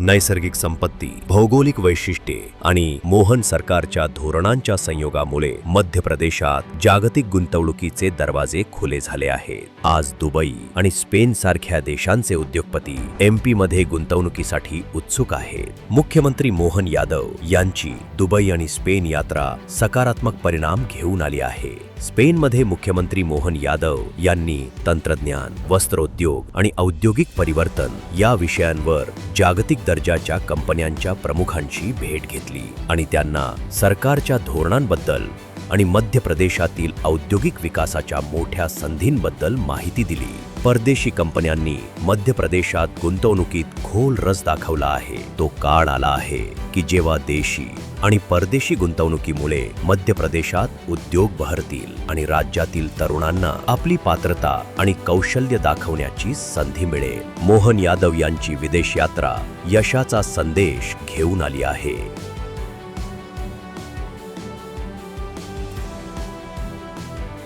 नैसर्गिक संपत्ती, भौगोलिक वैशिष्ट्ये आणि मोहन सरकारच्या धोरणांच्या संयोगामुळे मध्य प्रदेशात जागतिक गुंतवणुकीचे दरवाजे खुले झाले आहेत। आज दुबई आणि स्पेन सारख्या देशांचे उद्योगपती एमपी मध्ये गुंतवणुकीसाठी उत्सुक आहेत। मुख्यमंत्री मोहन यादव यांची दुबई आणि स्पेन यात्रा सकारात्मक परिणाम घेऊन आली आहे। स्पेनमध्ये मुख्यमंत्री मोहन यादव यांनी तंत्रज्ञान, वस्त्रोद्योग आणि औद्योगिक परिवर्तन या विषयांवर जागतिक दर्जाच्या कंपन्यांच्या प्रमुखांची भेट घेतली आणि त्यांना सरकारच्या धोरणांबद्दल आणि मध्य प्रदेशातील औद्योगिक विकासाच्या मोठ्या संधींबद्दल माहिती दिली। परदेशी कंपन्यांनी मध्य प्रदेशात गुंतवणुकीत खोल रस दाखवला आहे। तो काळ आला आहे की जेव्हा देशी आणि परदेशी गुंतवणुकीमुळे मध्य प्रदेशात उद्योग बहरतील आणि राज्यातील तरुणांना आपली पात्रता आणि कौशल्य दाखवण्याची संधी मिळेल। मोहन यादव यांची विदेश यात्रा यशाचा संदेश घेऊन आली आहे।